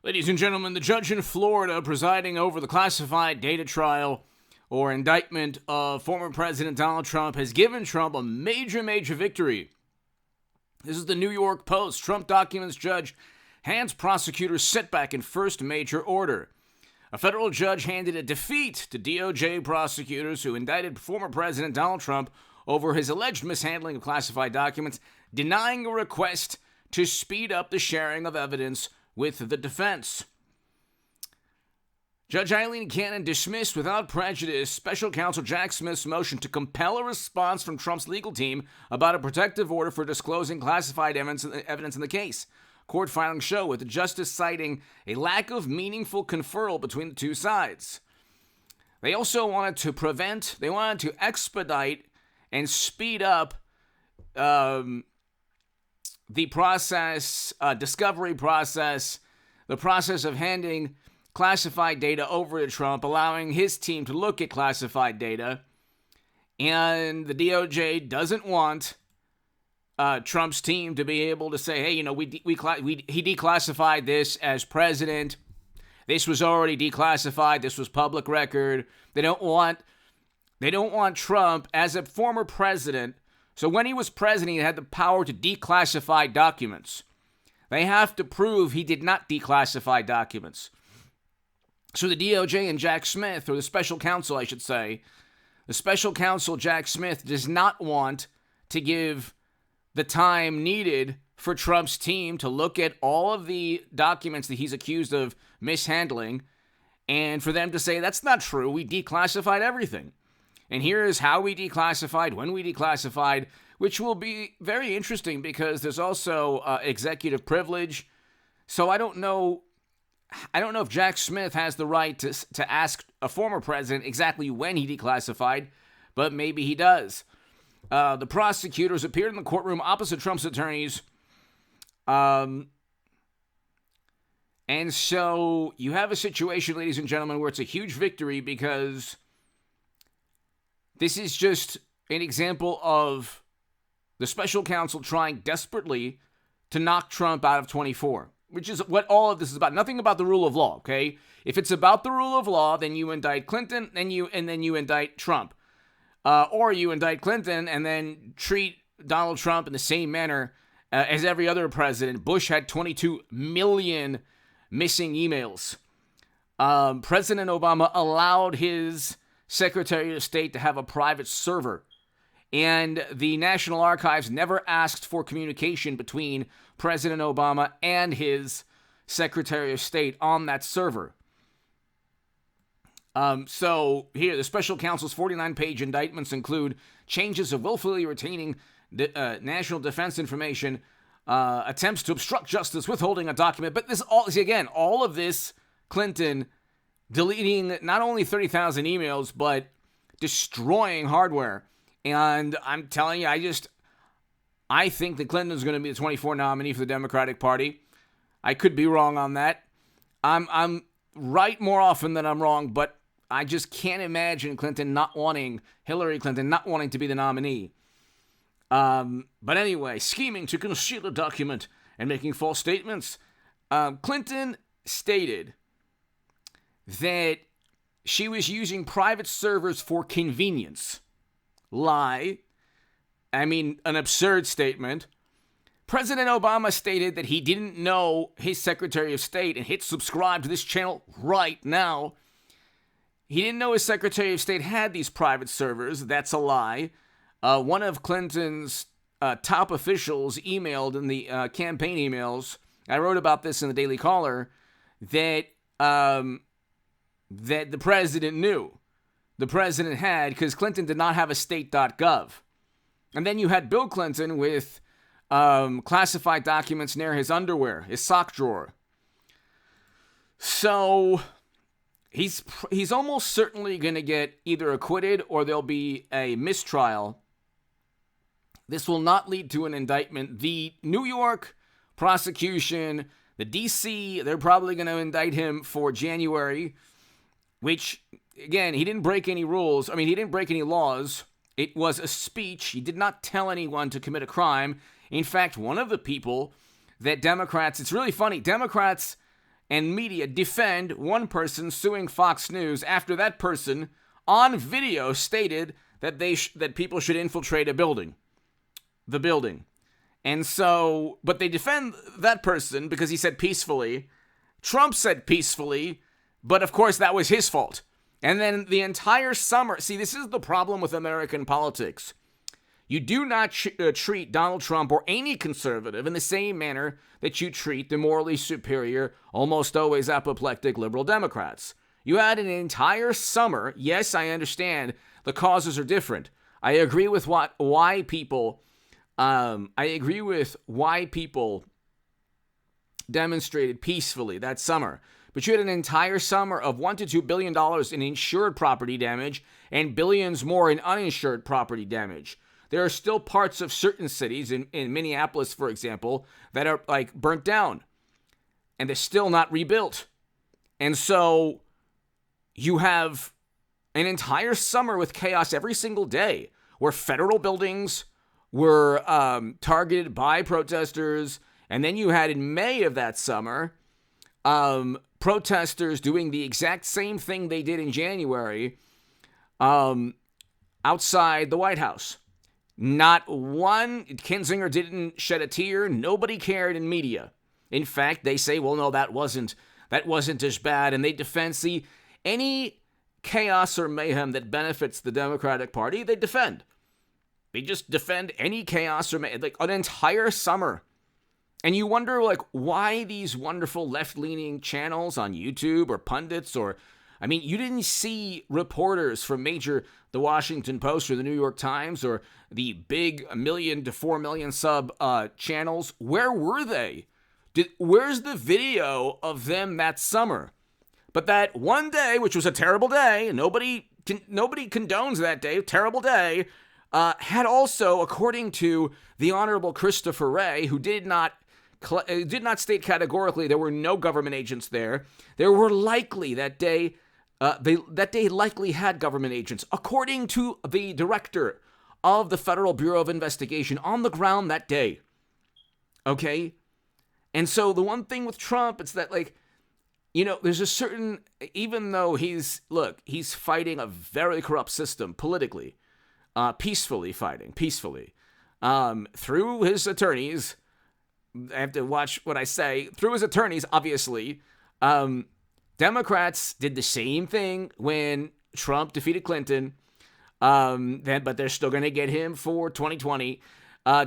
Ladies and gentlemen, the judge in Florida presiding over the classified data trial or indictment of former President Donald Trump has given Trump a major victory. This is the New York Post. Trump documents judge hands prosecutors setback in first major order. A federal judge handed a defeat to DOJ prosecutors who indicted former President Donald Trump over his alleged mishandling of classified documents, denying a request to speed up the sharing of evidence with the defense. Judge Eileen Cannon dismissed without prejudice special counsel Jack Smith's motion to compel a response from Trump's legal team about a protective order for disclosing classified evidence in the case. Court filings show, with the justice citing a lack of meaningful conferral between the two sides. They also wanted to expedite and speed up the process, discovery process, the process of handing classified data over to Trump, allowing his team to look at classified data. And the DOJ doesn't want Trump's team to be able to say, hey, he declassified this as president. This was already declassified. This was public record. They don't want Trump as a former president. So when he was president, he had the power to declassify documents. They have to prove he did not declassify documents. So the DOJ and Jack Smith, or the special counsel, I should say, the special counsel Jack Smith does not want to give the time needed for Trump's team to look at all of the documents that he's accused of mishandling, and for them to say, that's not true, we declassified everything. And here is how we declassified, when we declassified, which will be very interesting because there's also executive privilege. So I don't know if Jack Smith has the right to ask a former president exactly when he declassified, but maybe he does. The prosecutors appeared in the courtroom opposite Trump's attorneys. And so you have a situation, ladies and gentlemen, where it's a huge victory because this is just an example of the special counsel trying desperately to knock Trump out of 24, which is what all of this is about. Nothing about the rule of law, okay? If it's about the rule of law, then you indict Clinton, and then you indict Trump. Or you indict Clinton and then treat Donald Trump in the same manner as every other president. Bush had 22 million missing emails. President Obama allowed his Secretary of State to have a private server. And the National Archives never asked for communication between President Obama and his Secretary of State on that server. So here, the special counsel's 49-page indictments include changes of willfully retaining national defense information, attempts to obstruct justice, withholding a document. But this all of this, Clinton deleting not only 30,000 emails, but destroying hardware. And I'm telling you, I think that Clinton is going to be the 24 nominee for the Democratic Party. I could be wrong on that. I'm right more often than I'm wrong, but I just can't imagine Hillary Clinton not wanting to be the nominee. But anyway, scheming to conceal a document and making false statements. Clinton stated that she was using private servers for convenience. Lie. I mean, an absurd statement. President Obama stated that he didn't know his Secretary of State, and hit subscribe to this channel right now. He didn't know his Secretary of State had these private servers. That's a lie. One of Clinton's top officials emailed in the campaign emails, I wrote about this in the Daily Caller, that the president knew. The president had, because Clinton did not have a state.gov. And then you had Bill Clinton with classified documents near his underwear, his sock drawer. So he's almost certainly going to get either acquitted or there'll be a mistrial. This will not lead to an indictment. The New York prosecution, the D.C., they're probably going to indict him for January, which, again, he didn't break any rules. I mean, he didn't break any laws. It was a speech. He did not tell anyone to commit a crime. In fact, one of the people that Democrats, it's really funny, Democrats and media defend one person suing Fox News after that person on video stated that that people should infiltrate the building. And so, but they defend that person because he said peacefully. Trump said peacefully, but of course that was his fault. And then the entire summer, see, this is the problem with American politics. You do not treat Donald Trump or any conservative in the same manner that you treat the morally superior, almost always apoplectic liberal Democrats. You had an entire summer. Yes, I understand the causes are different. I agree with why people demonstrated peacefully that summer. But you had an entire summer of $1 to $2 billion in insured property damage and billions more in uninsured property damage. There are still parts of certain cities, in Minneapolis, for example, that are like burnt down. And they're still not rebuilt. And so you have an entire summer with chaos every single day where federal buildings were targeted by protesters. And then you had in May of that summer, protesters doing the exact same thing they did in January outside the White House. Not one, Kinzinger didn't shed a tear. Nobody cared in media. In fact, they say, well, no, that wasn't as bad. And they defend, see, any chaos or mayhem that benefits the Democratic Party, they defend. They just defend any chaos or mayhem, like an entire summer. And you wonder, like, why these wonderful left-leaning channels on YouTube or pundits or, I mean, you didn't see reporters from the Washington Post or the New York Times or the big 1 million to 4 million sub channels. Where were they? Where's the video of them that summer? But that one day, which was a terrible day, nobody condones that day, terrible day, had also, according to the Honorable Christopher Wray, who did not state categorically there were no government agents there. There were likely that day, that day likely had government agents, according to the director of the Federal Bureau of Investigation on the ground that day. Okay? And so the one thing with Trump, it's that, like, you know, there's a certain, even though he's fighting a very corrupt system politically, peacefully, through his attorneys. I have to watch what I say. Through his attorneys, obviously, Democrats did the same thing when Trump defeated Clinton, but they're still going to get him for 2020.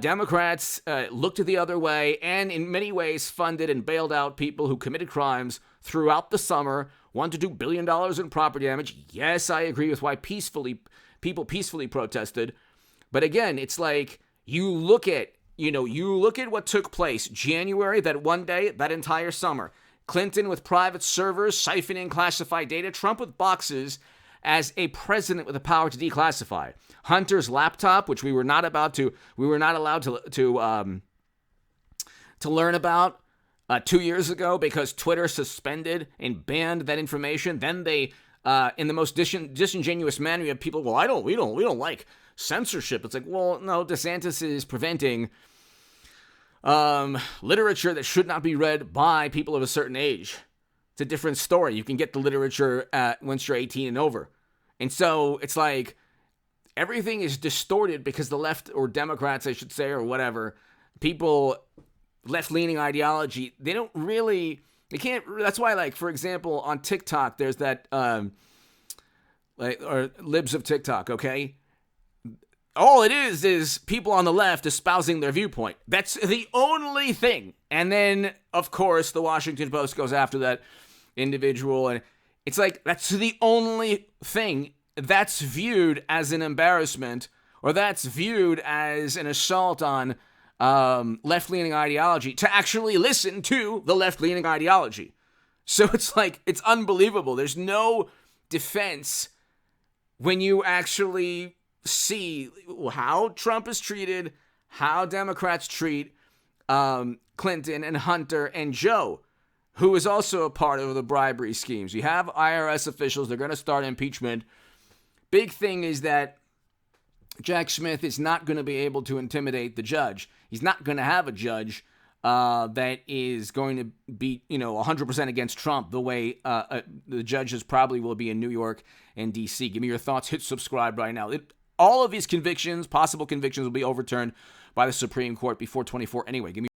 Democrats looked the other way and in many ways funded and bailed out people who committed crimes throughout the summer, $1 to $2 billion in property damage. Yes, I agree with why people peacefully protested. But again, it's like you look at what took place January, that one day, that entire summer. Clinton with private servers siphoning classified data. Trump with boxes as a president with the power to declassify. Hunter's laptop, which we were not allowed to learn about 2 years ago because Twitter suspended and banned that information. Then they, in the most disingenuous manner, you have people, well, we don't like censorship. It's like, well, no, DeSantis is preventing literature that should not be read by people of a certain age. It's a different story. You can get the literature once you're 18 and over. And so it's like everything is distorted because the left, or Democrats, I should say, or whatever, people, left-leaning ideology, they can't, that's why, like, for example, on TikTok, there's that, or libs of TikTok, okay? All it is people on the left espousing their viewpoint. That's the only thing. And then, of course, the Washington Post goes after that individual. And it's like, that's the only thing that's viewed as an embarrassment, or that's viewed as an assault on left-leaning ideology, to actually listen to the left-leaning ideology. So it's like, it's unbelievable. There's no defense when you actually see how Trump is treated, how Democrats treat Clinton and Hunter and Joe, who is also a part of the bribery schemes. You have IRS officials, they're going to start impeachment. Big thing is that Jack Smith is not going to be able to intimidate the judge. He's not going to have a judge that is going to be, 100% against Trump, the way the judges probably will be in New York and D.C. Give me your thoughts. Hit subscribe right now. All of these convictions, possible convictions, will be overturned by the Supreme Court before 24 anyway. Give me